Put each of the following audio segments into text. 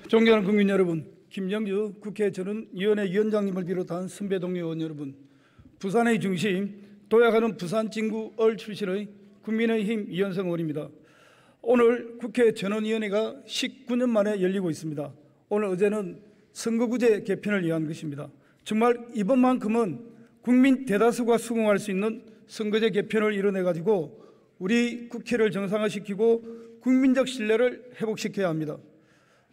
존경하는 국민 여러분, 김영주 국회 전원위원회 위원장님을 비롯한 선배 동료 의원 여러분, 부산의 중심, 도약하는 부산 진구 을 출신의 국민의힘 이현성 의원입니다. 오늘 국회 전원위원회가 19년 만에 열리고 있습니다. 오늘 어제는 선거구제 개편을 위한 것입니다. 정말 이번만큼은 국민 대다수가 수긍할 수 있는 선거제 개편을 이뤄내가지고 우리 국회를 정상화시키고 국민적 신뢰를 회복시켜야 합니다.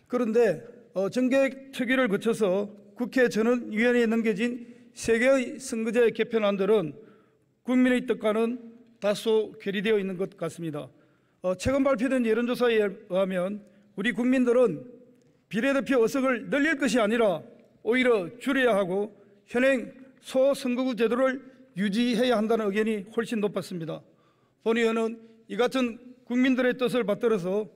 그런데 정계특위를 거쳐서 국회 전원위원회에 넘겨진 3개의 선거제 개편안들은 국민의 뜻과는 다소 괴리되어 있는 것 같습니다. 최근 발표된 여론조사에 의하면 우리 국민들은 비례대표 의석을 늘릴 것이 아니라 오히려 줄여야 하고 현행 소선거구 제도를 유지해야 한다는 의견이 훨씬 높았습니다. 본 의원은 이 같은 국민들의 뜻을 받들어서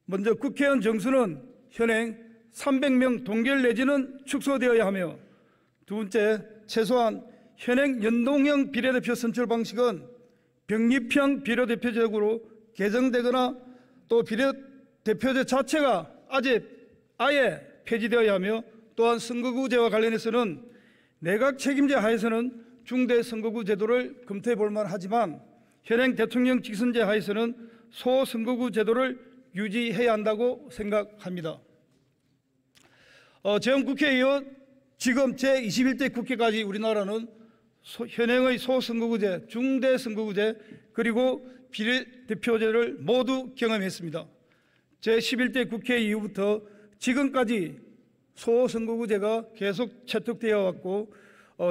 먼저 국회의원 정수는 현행 300명 동결 내지는 축소되어야 하며, 두 번째, 최소한 현행 연동형 비례대표 선출 방식은 병립형 비례대표제로 개정되거나 또 비례대표제 자체가 아예 폐지되어야 하며, 또한 선거구제와 관련해서는 내각 책임제 하에서는 중대 선거구 제도를 검토해 볼 만하지만 현행 대통령 직선제 하에서는 소선거구 제도를 유지해야 한다고 생각합니다. 재헌국회의원 지금 제21대 국회까지 우리나라는 현행의 소선거구제, 중대선거구제 그리고 비례대표제를 모두 경험했습니다. 제11대 국회 이후부터 지금까지 소선거구제가 계속 채택되어 왔고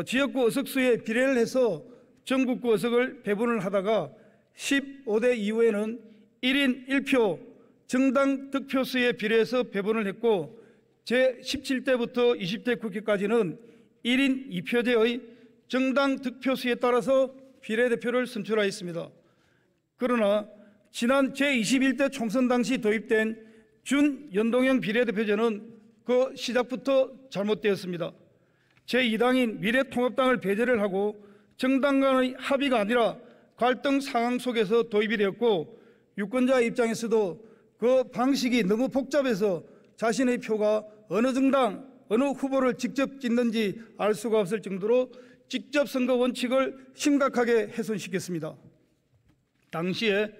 지역구 의석수에 비례를 해서 전국구 의석을 배분을 하다가 15대 이후에는 1인 1표 정당 득표수에 비례해서 배분을 했고, 제17대부터 20대 국회까지는 1인 2표제의 정당 득표수에 따라서 비례대표를 선출하였습니다. 그러나 지난 제21대 총선 당시 도입된 준연동형 비례대표제는 그 시작부터 잘못되었습니다. 제2당인 미래통합당을 배제를 하고 정당 간의 합의가 아니라 갈등 상황 속에서 도입이 되었고, 유권자 입장에서도 그 방식이 너무 복잡해서 자신의 표가 어느 정당, 어느 후보를 직접 찍는지 알 수가 없을 정도로 직접 선거 원칙을 심각하게 훼손시켰습니다. 당시에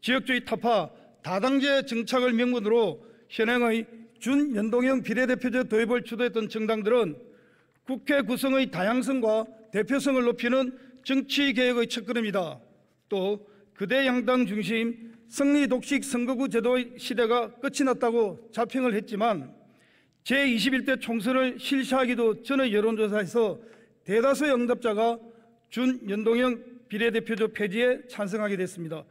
지역주의 타파, 다당제 정착을 명분으로 현행의 준연동형 비례대표제 도입을 주도했던 정당들은 국회 구성의 다양성과 대표성을 높이는 정치개혁의 첫걸음이다. 또 거대 양당 중심 성리 독식 선거구 제도의 시대가 끝이 났다고 자평을 했지만 제21대 총선을 실시하기도 전의 여론조사에서 대다수의 응답자가 준연동형 비례대표제 폐지에 찬성하게 됐습니다.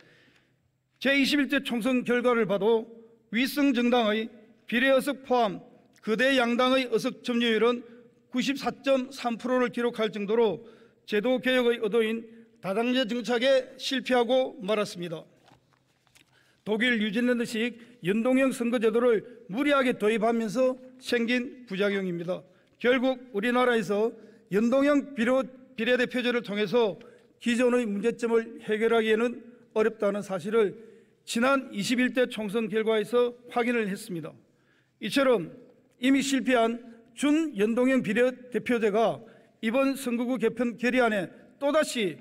제21대 총선 결과를 봐도 위성정당의 비례의석 포함 거대 양당의 의석 점유율은 94.3%를 기록할 정도로 제도 개혁의 의도인 다당제 정착에 실패하고 말았습니다. 독일 뉴질랜드식 연동형 선거제도를 무리하게 도입하면서 생긴 부작용입니다. 결국 우리나라에서 연동형 비례대표제를 통해서 기존의 문제점을 해결하기에는 어렵다는 사실을 지난 21대 총선 결과에서 확인을 했습니다. 이처럼 이미 실패한 준연동형 비례대표제가 이번 선거구 개편 결의안에 또다시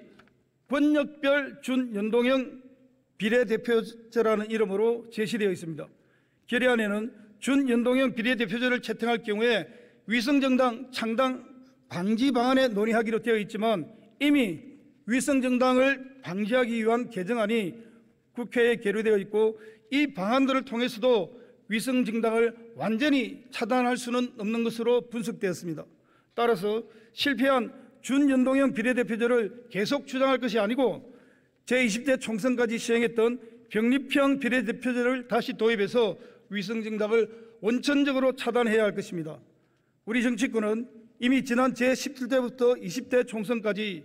권역별 준연동형 비례대표제라는 이름으로 제시되어 있습니다. 결의안에는 준연동형 비례대표제를 채택할 경우에 위성정당 창당 방지 방안에 논의하기로 되어 있지만 이미 위성정당을 방지하기 위한 개정안이 국회에 계류되어 있고, 이 방안들을 통해서도 위성정당을 완전히 차단할 수는 없는 것으로 분석되었습니다. 따라서 실패한 준연동형 비례대표제를 계속 주장할 것이 아니고 제20대 총선까지 시행했던 병립형 비례대표제를 다시 도입해서 위성정당을 원천적으로 차단해야 할 것입니다. 우리 정치권은 이미 지난 제17대부터 20대 총선까지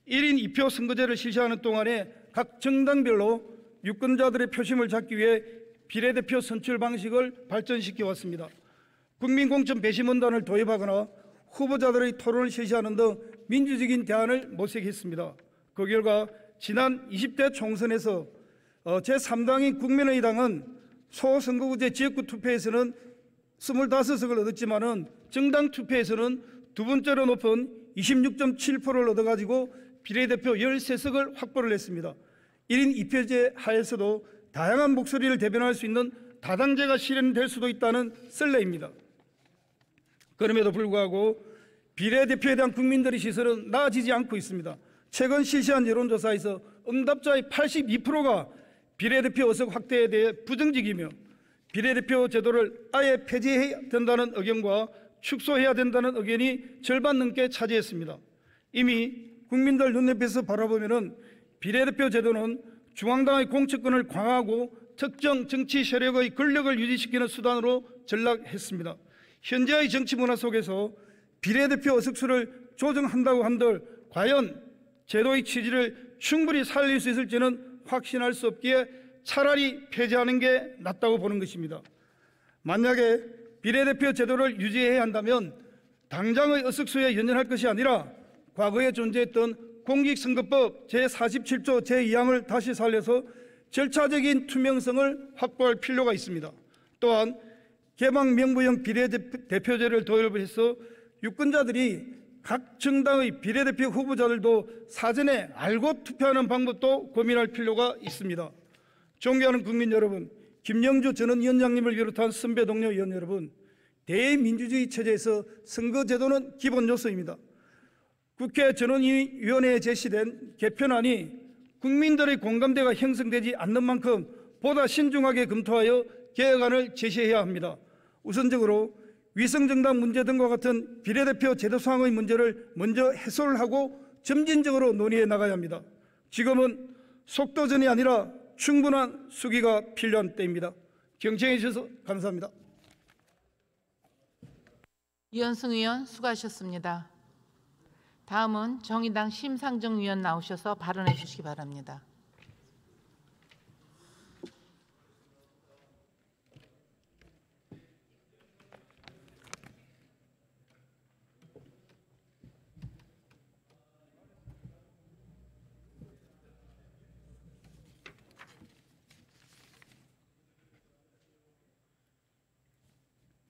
1인 2표 선거제를 실시하는 동안에 각 정당별로 유권자들의 표심을 잡기 위해 비례대표 선출 방식을 발전시켜 왔습니다. 국민공천 배심원단을 도입하거나 후보자들의 토론을 실시하는 등 민주적인 대안을 모색했습니다. 그 결과 지난 20대 총선에서 제3당인 국민의당은 소선거구제 지역구 투표에서는 25석을 얻었지만은 정당 투표에서는 두 번째로 높은 26.7%를 얻어가지고 비례대표 13석을 확보를 했습니다. 1인 2표제 하에서도 다양한 목소리를 대변할 수 있는 다당제가 실현될 수도 있다는 썰레입니다. 그럼에도 불구하고 비례대표에 대한 국민들의 시선은 나아지지 않고 있습니다. 최근 실시한 여론조사에서 응답자의 82%가 비례대표 의석 확대에 대해 부정적이며 비례대표 제도를 아예 폐지해야 된다는 의견과 축소해야 된다는 의견이 절반 넘게 차지했습니다. 이미 국민들 눈높이에서 바라보면 비례대표 제도는 중앙당의 공천권을 강화하고 특정 정치 세력의 권력을 유지시키는 수단으로 전락했습니다. 현재의 정치 문화 속에서 비례대표 의석수를 조정한다고 한들 과연 제도의 취지를 충분히 살릴 수 있을지는 확신할 수 없기에 차라리 폐지하는 게 낫다고 보는 것입니다. 만약에 비례대표 제도를 유지해야 한다면 당장의 의석수에 연연할 것이 아니라 과거에 존재했던 공직선거법 제47조 제2항을 다시 살려서 절차적인 투명성을 확보할 필요가 있습니다. 또한 개방명부형 비례대표제를 도입을 해서 유권자들이 각 정당의 비례대표 후보자들도 사전에 알고 투표하는 방법도 고민할 필요가 있습니다. 존경하는 국민 여러분, 김영주 전원위원장님을 비롯한 선배 동료 의원 여러분, 대민주주의 체제에서 선거제도는 기본 요소입니다. 국회 전원위원회에 제시된 개편안이 국민들의 공감대가 형성되지 않는 만큼 보다 신중하게 검토하여 개혁안을 제시해야 합니다. 우선적으로 위성정당 문제 등과 같은 비례대표 제도 사항의 문제를 먼저 해소를 하고 점진적으로 논의해 나가야 합니다. 지금은 속도전이 아니라 충분한 수기가 필요한 때입니다. 경청해 주셔서 감사합니다. 이현승 의원 수고하셨습니다. 다음은 정의당 심상정 의원 나오셔서 발언해 주시기 바랍니다.